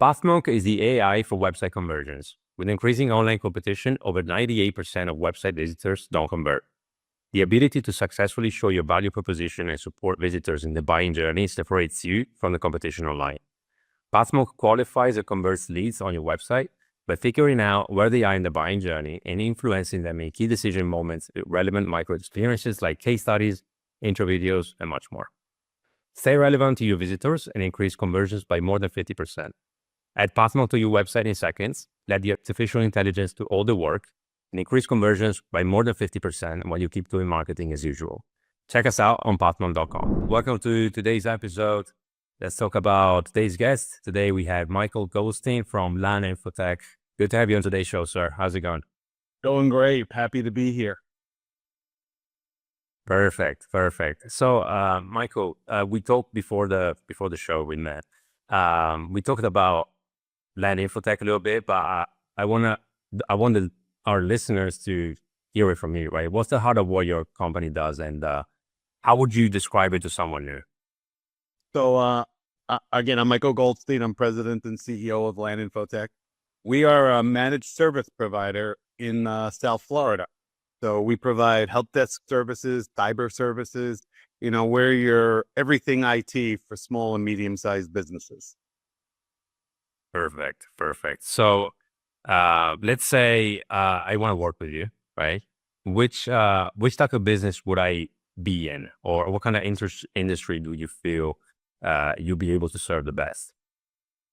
Pathmonk is the AI for website conversions. With increasing online competition, over 98% of website visitors don't convert. The ability to successfully show your value proposition and support visitors in the buying journey separates you from the competition online. Pathmonk qualifies and converts leads on your website by figuring out where they are in the buying journey and influencing them in key decision moments with relevant micro experiences like case studies, intro videos, and much more. Stay relevant to your visitors and increase conversions by more than 50%. Add Pathmonk to your website in seconds, let the artificial intelligence do all the work, and increase conversions by more than 50% while you keep doing marketing as usual. Check us out on pathmonk.com. Welcome to today's episode. Let's talk about today's guest. Today we have Michael Goldstein from LAN Infotech. Good to have you on today's show, sir. How's it going? Going great. Happy to be here. Perfect. So, Michael, we talked before the show we met. We talked about LAN Infotech a little bit, but I wanted our listeners to hear it from you, right? What's the heart of what your company does, and how would you describe it to someone new? So, again, I'm Michael Goldstein. I'm president and CEO of LAN Infotech. We are a managed service provider in South Florida. So we provide help desk services, cyber services, we're your everything IT for small and medium-sized businesses. Perfect. So, let's say I want to work with you, right? Which type of business would I be in, or what kind of industry do you feel you'll be able to serve the best?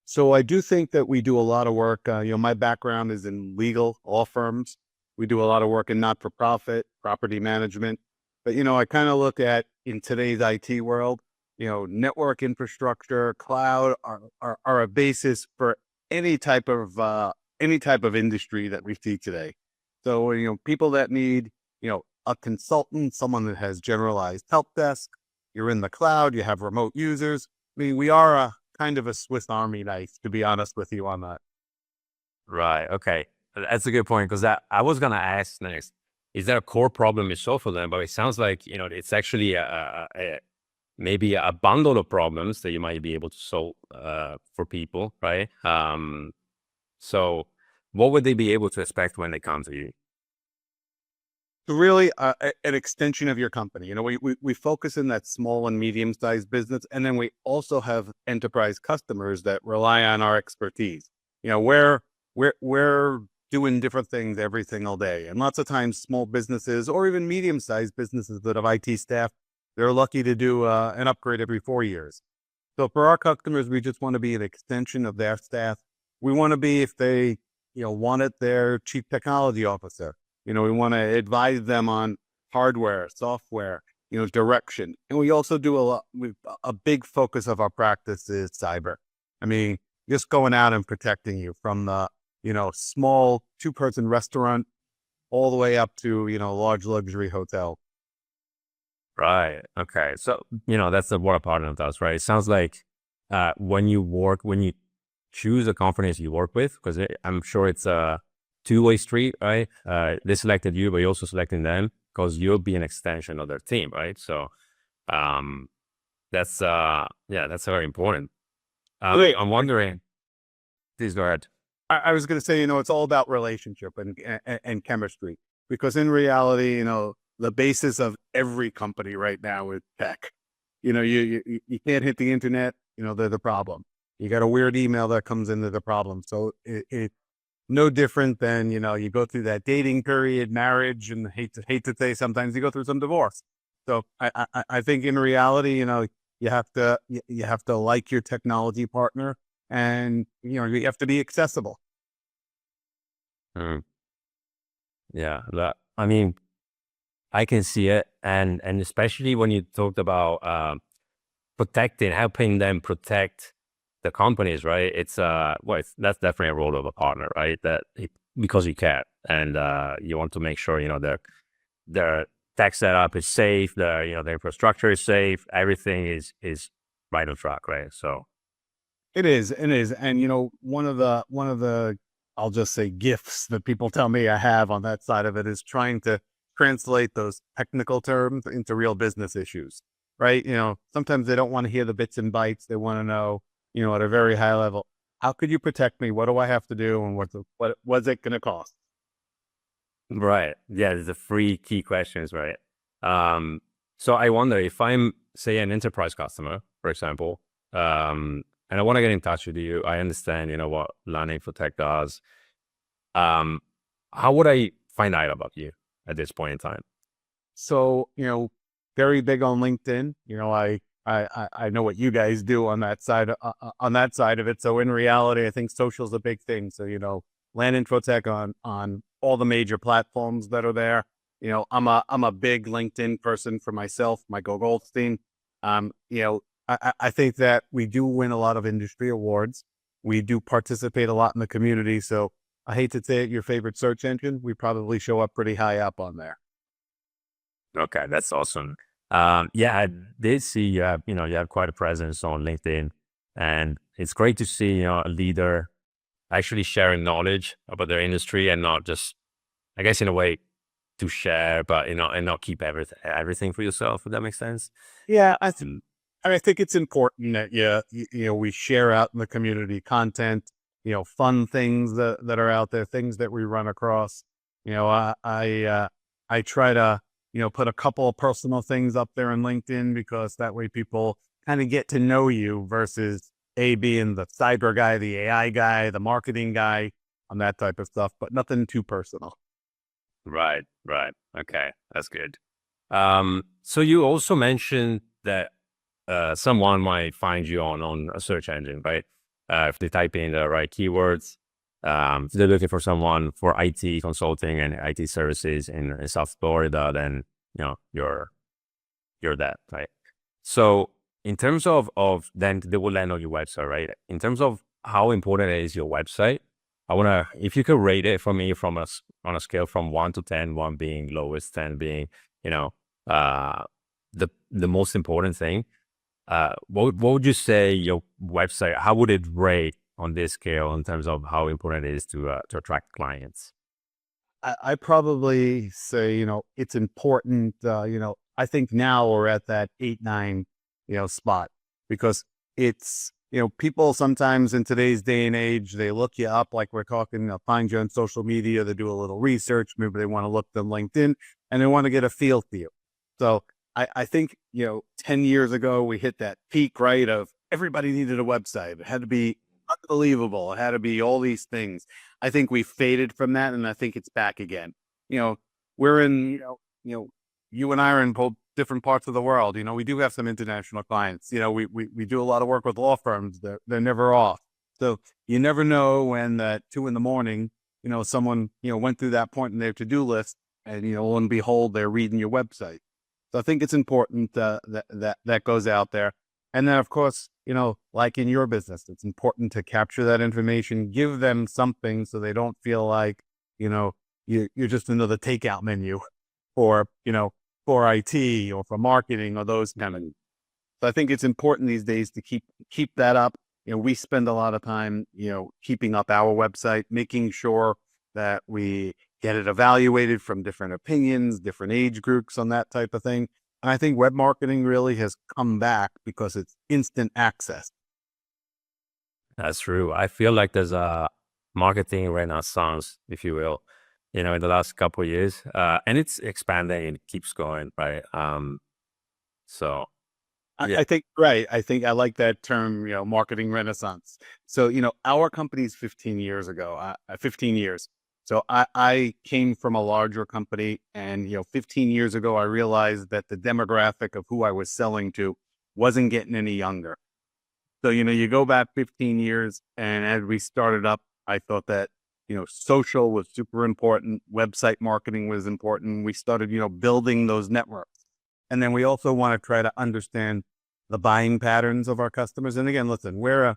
So I do think that we do a lot of work. My background is in legal, law firms. We do a lot of work in not-for-profit, property management. But, I kind of look at, in today's IT world, network infrastructure, cloud are a basis for any type of industry that we see today. So, people that need, a consultant, someone that has generalized help desk, you're in the cloud, you have remote users. I mean, we are a kind of a Swiss Army knife, to be honest with you on that. Right. Okay. That's a good point, because I was going to ask next, is there a core problem you solve for them? But it sounds like, it's actually maybe a bundle of problems that you might be able to solve for people, right? So what would they be able to expect when they come to you? Really an extension of your company. We focus in that small and medium-sized business, and then we also have enterprise customers that rely on our expertise. We're doing different things every single day, and lots of times small businesses or even medium-sized businesses that have IT staff, they're lucky to do an upgrade every 4 years. So for our customers, we just want to be an extension of their staff. We want to be, if they want it, their chief technology officer. We want to advise them on hardware, software, direction. And we also do a big focus of our practice is cyber. I mean, just going out and protecting you from the, small 2-person restaurant all the way up to, large luxury hotel. Right. Okay. So, that's the what partner does, right? It sounds like when you choose the companies you work with, because I'm sure it's a two-way street, right? They selected you, but you're also selecting them because you'll be an extension of their team, right? So, that's very important. Wait. I'm wondering, please go ahead. I was going to say, it's all about relationship and chemistry, because in reality, the basis of every company right now is tech. You can't hit the internet, they're the problem. You got a weird email that comes into the problem. So it's no different than, you go through that dating period, marriage, and hate to say sometimes you go through some divorce. So I think in reality, you have to like your technology partner, and, you have to be accessible. Yeah. I mean, I can see it. And especially when you talked about helping them protect the companies, right? It's that's definitely a role of a partner, right? Because you care, and you want to make sure their tech setup is safe, their infrastructure is safe, everything is right on track, right? So it is, and one of the I'll just say gifts that people tell me I have on that side of it is trying to translate those technical terms into real business issues, right? Sometimes they don't want to hear the bits and bytes; they want to know, at a very high level. how could you protect me? What do I have to do? And what was it going to cost? Right. Yeah, the three key questions, right? So I wonder if I'm, say, an enterprise customer, for example, and I want to get in touch with you. I understand, what LAN Infotech does. Um, how would I find out about you at this point in time? So, very big on LinkedIn. I know what you guys do on that side of it. So in reality, I think social is a big thing. So, LAN Infotech on all the major platforms that are there. I'm a big LinkedIn person for myself, Michael Goldstein. I think that we do win a lot of industry awards. We do participate a lot in the community. So I hate to say it, your favorite search engine, we probably show up pretty high up on there. Okay, that's awesome. Yeah, I did see you have quite a presence on LinkedIn, and it's great to see a leader actually sharing knowledge about their industry and not just, I guess, in a way, to share, but and not keep everything for yourself. If that makes sense. Yeah, Mm. I think it's important that we share out in the community content, fun things that are out there, things that we run across. I try to put a couple of personal things up there on LinkedIn because that way people kind of get to know you versus being the cyber guy, the AI guy, the marketing guy, on that type of stuff, but nothing too personal. Right, right. Okay, that's good. So you also mentioned that someone might find you on a search engine, right? If they type in the right keywords, if they're looking for someone for IT consulting and IT services in South Florida, then you're that, right? So in terms of then they will land on your website, right? In terms of how important is your website, I wanna, if you could rate it for me on a scale from 1 to 10, 1 being lowest, 10 being, you know, uh, the most important thing. What would you say your website? How would it rate on this scale in terms of how important it is to attract clients? I probably say, it's important. I think now we're at that 8, 9, spot because it's, people sometimes in today's day and age, they look you up like we're talking, find you on social media, they do a little research, maybe they want to look them LinkedIn and they want to get a feel for you. So I think, 10 years ago, we hit that peak, right? Of everybody needed a website. It had to be unbelievable. It had to be all these things. I think we faded from that, and I think it's back again. You know, we're in, you and I are in both different parts of the world. We do have some international clients. We do a lot of work with law firms. They're never off. So you never know when at 2 a.m, someone, went through that point in their to-do list and, lo and behold, they're reading your website. So I think it's important that goes out there. And then, of course, like in your business, it's important to capture that information, give them something so they don't feel like, you're just another takeout menu for, for IT or for marketing or those kind of. So I think it's important these days to keep that up. We spend a lot of time, keeping up our website, making sure that we get it evaluated from different opinions, different age groups on that type of thing. And I think web marketing really has come back because it's instant access. That's true. I feel like there's a marketing renaissance, if you will, in the last couple of years, and it's expanding and it keeps going, right? So yeah, I think, right. I think I like that term, marketing renaissance. So, our company's 15 years ago, 15 years. So I came from a larger company and, 15 years ago, I realized that the demographic of who I was selling to wasn't getting any younger. So, you go back 15 years and as we started up, I thought that, social was super important. Website marketing was important. We started, building those networks. And then we also want to try to understand the buying patterns of our customers. And again, listen, we're a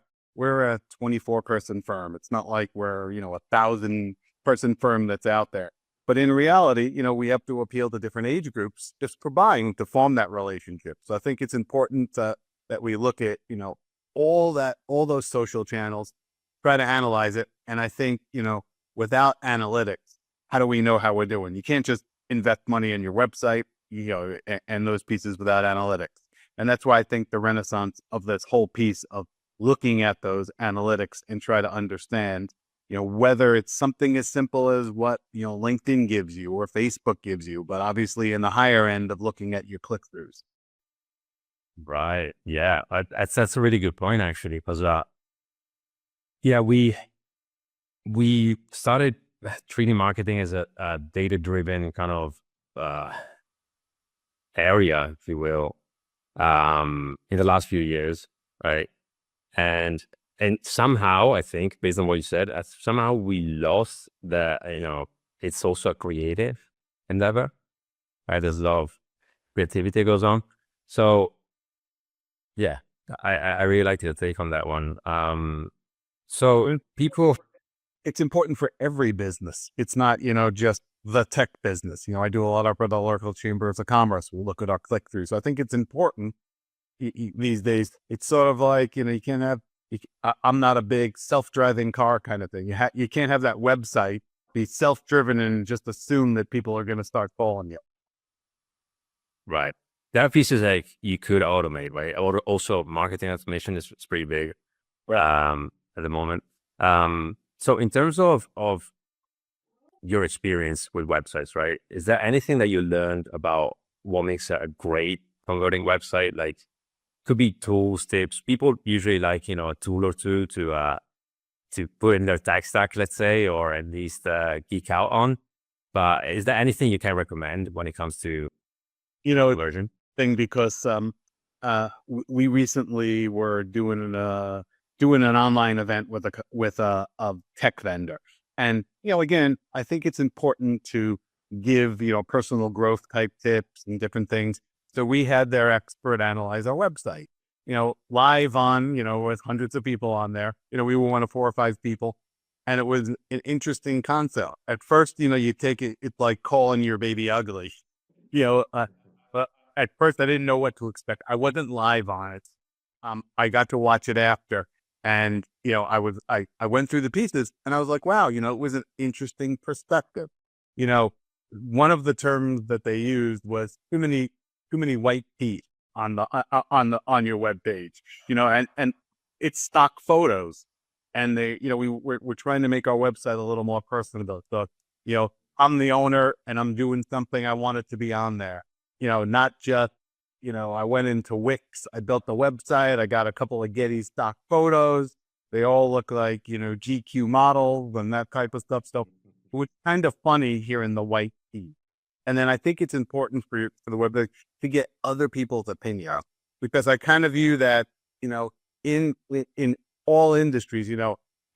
24-person firm. It's not like we're, a 1,000-person firm that's out there. But in reality, we have to appeal to different age groups just for buying to form that relationship. So I think it's important that we look at, all those social channels, try to analyze it. And I think, without analytics, how do we know how we're doing? You can't just invest money in your website, and those pieces without analytics. And that's why I think the renaissance of this whole piece of looking at those analytics and try to understand, whether it's something as simple as what, LinkedIn gives you or Facebook gives you, but obviously in the higher end of looking at your click-throughs. Right. Yeah. That's a really good point, actually, because yeah, we started treating marketing as a data-driven kind of uh, area, if you will, in the last few years, right? And somehow, I think, based on what you said, somehow we lost the, it's also a creative endeavor, right? There's a lot of creativity goes on. So yeah, I really like your take on that one. So people, It's important for every business. It's not, just the tech business. I do a lot of for the local chambers of commerce. We look at our click through. So I think it's important these days. It's sort of like, you can't have, I'm not a big self-driving car kind of thing. You can't have that website be self-driven and just assume that people are going to start following you. right? That piece is like you could automate, right? Also, marketing automation is pretty big at the moment. So in terms of your experience with websites, right? Is there anything that you learned about what makes a great converting website? Like, could be tools, tips. People usually like, a tool or two to put in their tech stack, let's say, or at least geek out on. But is there anything you can recommend when it comes to conversion? Thing because we recently were doing an online event with a tech vendor, and again, I think it's important to give personal growth type tips and different things. So we had their expert analyze our website, live on with hundreds of people on there. We were one of 4 or 5 people, and it was an interesting concept. At first, you take it, it's like calling your baby ugly, you know. But at first, I didn't know what to expect. I wasn't live on it. I got to watch it after, and I went through the pieces, and I was like, wow, it was an interesting perspective. One of the terms that they used was too many white teeth on on your web page. And it's stock photos, and we're trying to make our website a little more personable. So I'm the owner, and I'm doing something. I want it to be on there. Not just, I went into Wix, I built the website, I got a couple of Getty stock photos. They all look like, GQ models and that type of stuff. So it was kind of funny hearing the white tea. And then I think it's important for the website to get other people's opinion, because I kind of view that, in all industries,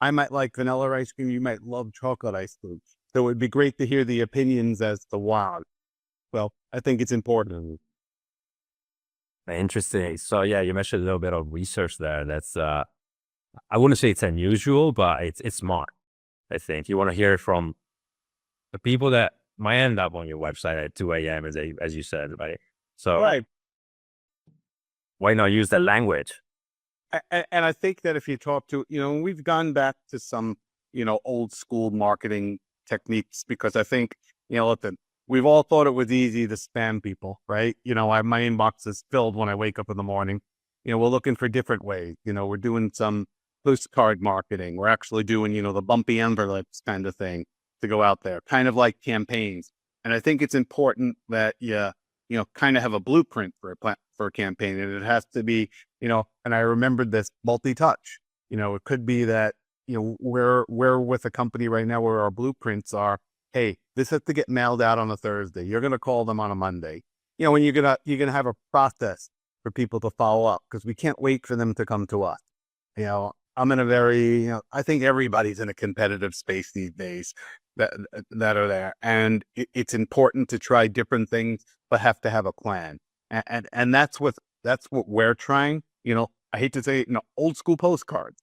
I might like vanilla ice cream, you might love chocolate ice cream. So it would be great to hear the opinions as to why. Well, I think it's important. Interesting. So yeah, you mentioned a little bit of research there. That's I wouldn't say it's unusual, but it's smart. I think you want to hear from the people that might end up on your website at 2 a.m. as you said, right? So Right. why not use that language? And I think that if you talk to, we've gone back to some, old school marketing techniques, because I think, listen, we've all thought it was easy to spam people, right? My inbox is filled when I wake up in the morning. We're looking for different ways. We're doing some postcard marketing. We're actually doing, the bumpy envelopes kind of thing to go out there, kind of like campaigns. And I think it's important that you, kind of have a blueprint for a campaign, and it has to be, and I remembered this multi-touch. It could be that, we're with a company right now where our blueprints are, hey, this has to get mailed out on a Thursday. You're going to call them on a Monday. When you're going to have a process for people to follow up, because we can't wait for them to come to us. I'm in a very, I think everybody's in a competitive space these days that are there. And it's important to try different things, but have to have a plan. And that's what we're trying. I hate to say it, old school postcards,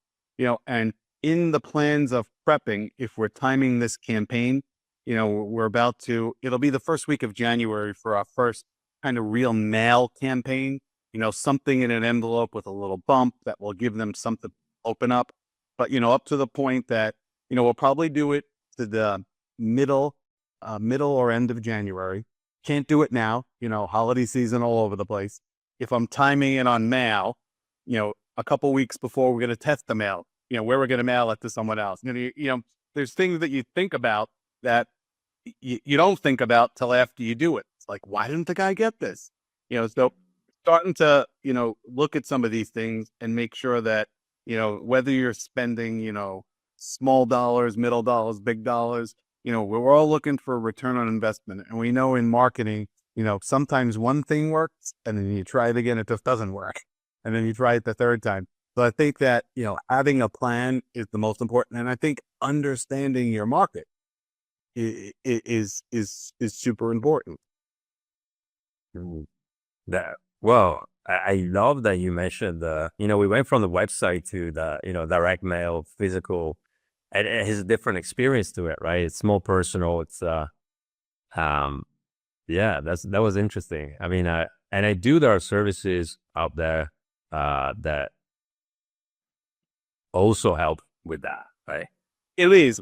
and in the plans of prepping, if we're timing this campaign, it'll be the first week of January for our first kind of real mail campaign, something in an envelope with a little bump that will give them something to open up. But, up to the point that, we'll probably do it to the middle or end of January. Can't do it now, holiday season all over the place. If I'm timing it on mail, a couple weeks before we're going to test the mail, where we're going to mail it to someone else. There's things that you think about that you don't think about till after you do it. It's like, why didn't the guy get this? So starting to, look at some of these things and make sure that, whether you're spending, small dollars, middle dollars, big dollars, we're all looking for a return on investment. And we know in marketing, sometimes one thing works and then you try it again, it just doesn't work. And then you try it the third time. So I think that, having a plan is the most important. And I think understanding your market is super important. That well, I love that you mentioned we went from the website to the, direct mail, physical, and it has a different experience to it, right? It's more personal. It's yeah, that was interesting. I mean, I do there are services out there that also help with that, right? It is.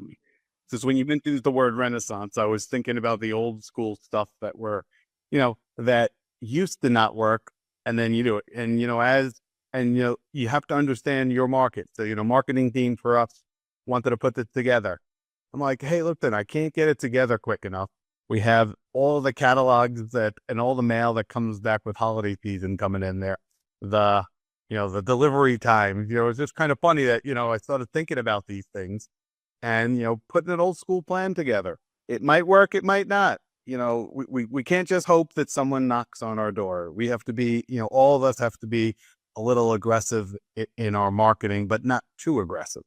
Because when you mentioned the word Renaissance, I was thinking about the old school stuff that were, that used to not work, and then you do it. And, you have to understand your market. So, marketing team for us wanted to put this together. I'm like, hey, look, then I can't get it together quick enough. We have all the catalogs and all the mail that comes back with holiday season coming in there. The delivery time, it's just kind of funny that, I started thinking about these things and, putting an old school plan together. It might work, it might not. We can't just hope that someone knocks on our door. We have to be, all of us have to be a little aggressive in our marketing, but not too aggressive.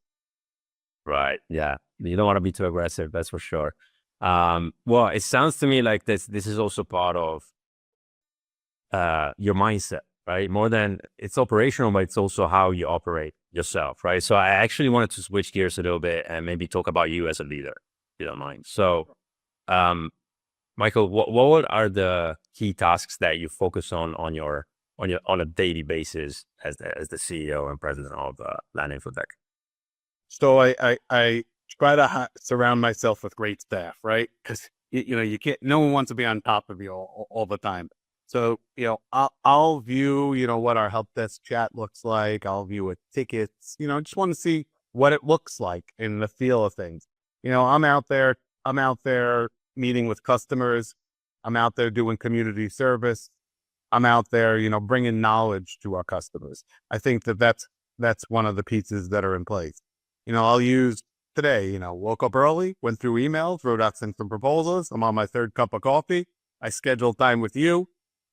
Right. Yeah. You don't want to be too aggressive. That's for sure. Well, it sounds to me like this is also part of your mindset, right? More than it's operational, but it's also how you operate yourself, right? So I actually wanted to switch gears a little bit and maybe talk about you as a leader, if you don't mind. So, Michael, what are the key tasks that you focus on a daily basis as the CEO and president of LAN Infotech? So I try to surround myself with great staff, right? Because you can't. No one wants to be on top of you all the time. So I'll view what our help desk chat looks like. I'll view it tickets. I just want to see what it looks like in the feel of things. I'm out there meeting with customers. I'm out there doing community service. I'm out there, bringing knowledge to our customers. I think that's one of the pieces that are in place. I'll use today, woke up early, went through emails, wrote out some proposals. I'm on my third cup of coffee. I scheduled time with you.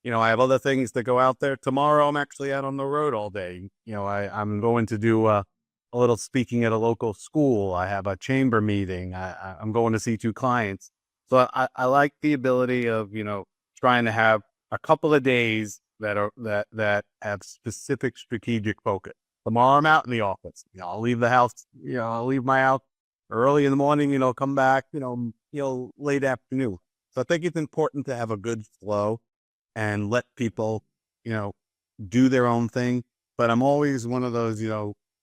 I have other things to go out there. Tomorrow, I'm actually out on the road all day. I'm going to do a little speaking at a local school. I have a chamber meeting. I'm going to see 2 clients. So I like the ability of, trying to have a couple of days that have specific strategic focus. Tomorrow I'm out in the office. I'll leave the house. I'll leave my house early in the morning. Come back. Late afternoon. So I think it's important to have a good flow and let people, do their own thing. But I'm always one of those,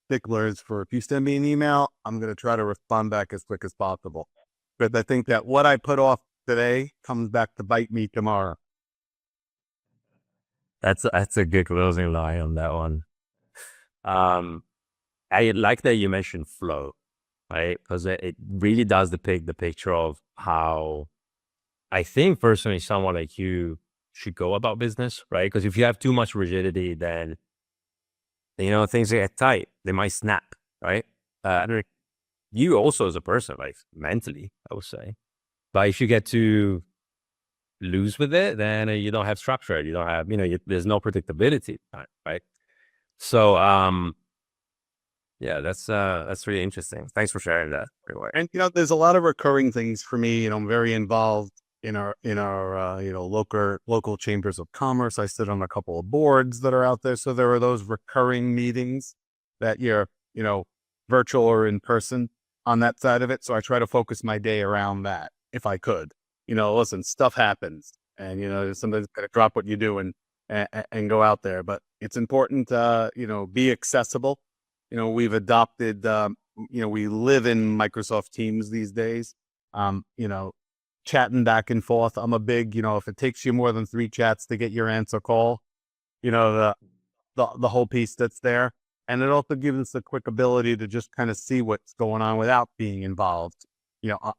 sticklers for if you send me an email, I'm going to try to respond back as quick as possible. But I think that what I put off today comes back to bite me tomorrow. That's a good closing line on that one. I like that you mentioned flow, right? Because it really does depict the picture of how I think personally someone like you should go about business, right? Because if you have too much rigidity, then things get tight. They might snap, right? You also as a person, like mentally, I would say. But if you get too loose with it, then you don't have structure. You don't have, there's no predictability, right? So, yeah, that's really interesting. Thanks for sharing that. And there's a lot of recurring things for me. I'm very involved in our local chambers of commerce. I sit on a couple of boards that are out there. So there are those recurring meetings that you're, virtual or in person on that side of it. So I try to focus my day around that if I could. Listen, stuff happens, and somebody's got to drop what you do and go out there. But it's important to be accessible. We've adopted. We live in Microsoft Teams these days. Chatting back and forth. I'm a big, if it takes you more than 3 chats to get your answer call, the whole piece that's there. And it also gives us a quick ability to just kind of see what's going on without being involved,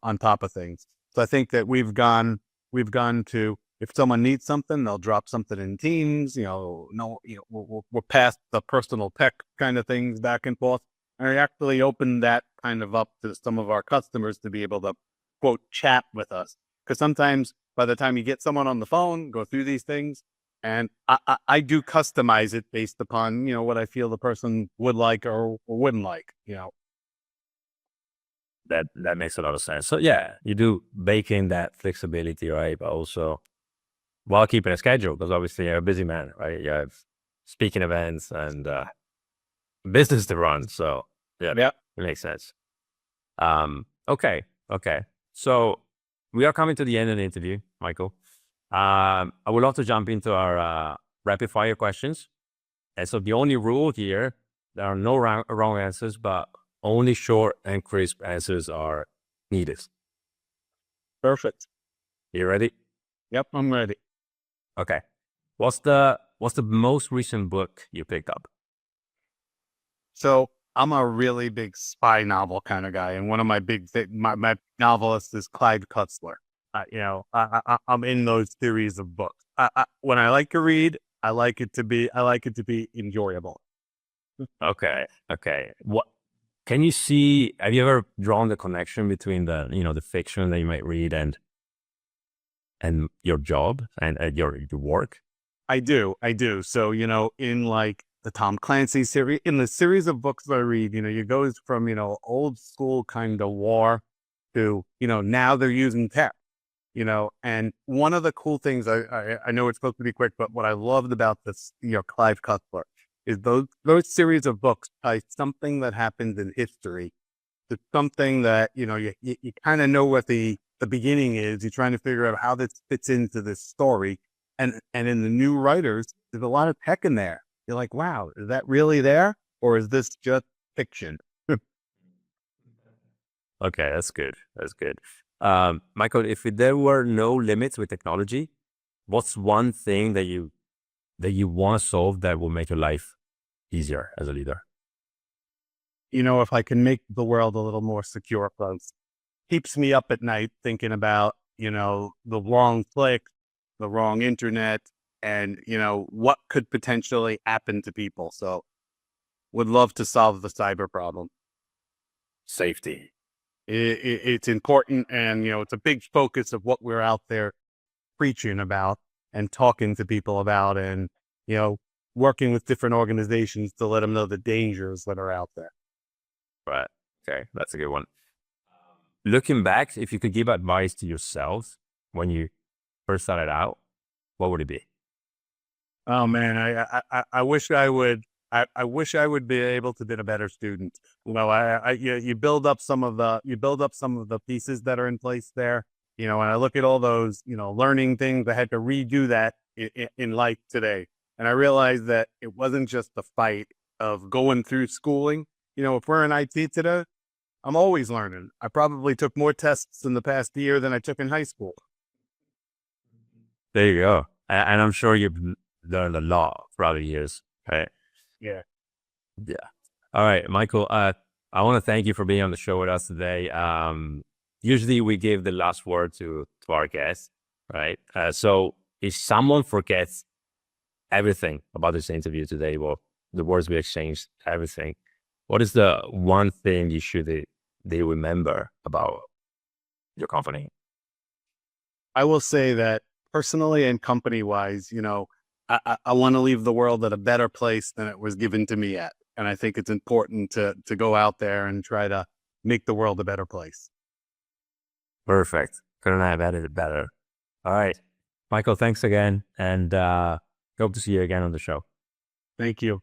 on top of things. So I think that we've gone to, if someone needs something, they'll drop something in Teams, we're past the personal tech kind of things back and forth. And we actually opened that kind of up to some of our customers to be able to, quote, chat with us. Because sometimes by the time you get someone on the phone, go through these things, and I do customize it based upon, what I feel the person would like or wouldn't like, That makes a lot of sense. So yeah, you do bake in that flexibility, right? But also while keeping a schedule, because obviously you're a busy man, right? You have speaking events and business to run. So yeah, Yeah. it makes sense. Okay. So we are coming to the end of the interview, Michael. I would love to jump into our rapid fire questions. And so the only rule here, there are no wrong answers, but only short and crisp answers are needed. Perfect. You ready? Yep, I'm ready. Okay. What's the most recent book you picked up? So I'm a really big spy novel kind of guy, and one of my my novelists is Clive Cussler. I'm in those series of books. When I like to read, I like it to be enjoyable. Okay. What can you see? Have you ever drawn the connection between the fiction that you might read and your job and your work? I do. So, in like the Tom Clancy series, in the series of books that I read, you go from, old school kind of war to, now they're using tech, and one of the cool things, I know it's supposed to be quick, but what I loved about this, Clive Cussler, is those series of books tie something that happened in history to something that, you kind of know what the beginning is. You're trying to figure out how this fits into this story. And in the new writers, there's a lot of tech in there. You're like, wow, is that really there? Or is this just fiction? Okay, that's good. Michael, if there were no limits with technology, what's one thing that you want to solve that will make your life easier as a leader? If I can make the world a little more secure, folks, keeps me up at night thinking about, the wrong click, the wrong internet, and, what could potentially happen to people. So would love to solve the cyber problem. Safety. It's important, and, it's a big focus of what we're out there preaching about and talking to people about, and, working with different organizations to let them know the dangers that are out there. Right. Okay, that's a good one. Looking back, if you could give advice to yourself when you first started out, what would it be? Oh man, I wish I would. I wish I would be able to be a better student. You build up some of the pieces that are in place there. And I look at all those, learning things. I had to redo that in life today. And I realized that it wasn't just the fight of going through schooling. If we're in IT today, I'm always learning. I probably took more tests in the past year than I took in high school. There you go. And I'm sure you've learned a lot throughout the years, right? Yeah. Yeah. All right, Michael, I want to thank you for being on the show with us today. Usually we give the last word to our guests, right? So if someone forgets everything about this interview today, well, the words we exchanged, everything, what is the one thing they remember about your company? I will say that personally and company wise, I want to leave the world at a better place than it was given to me at. And I think it's important to go out there and try to make the world a better place. Perfect. Couldn't have added it better. All right, Michael, thanks again. And hope to see you again on the show. Thank you.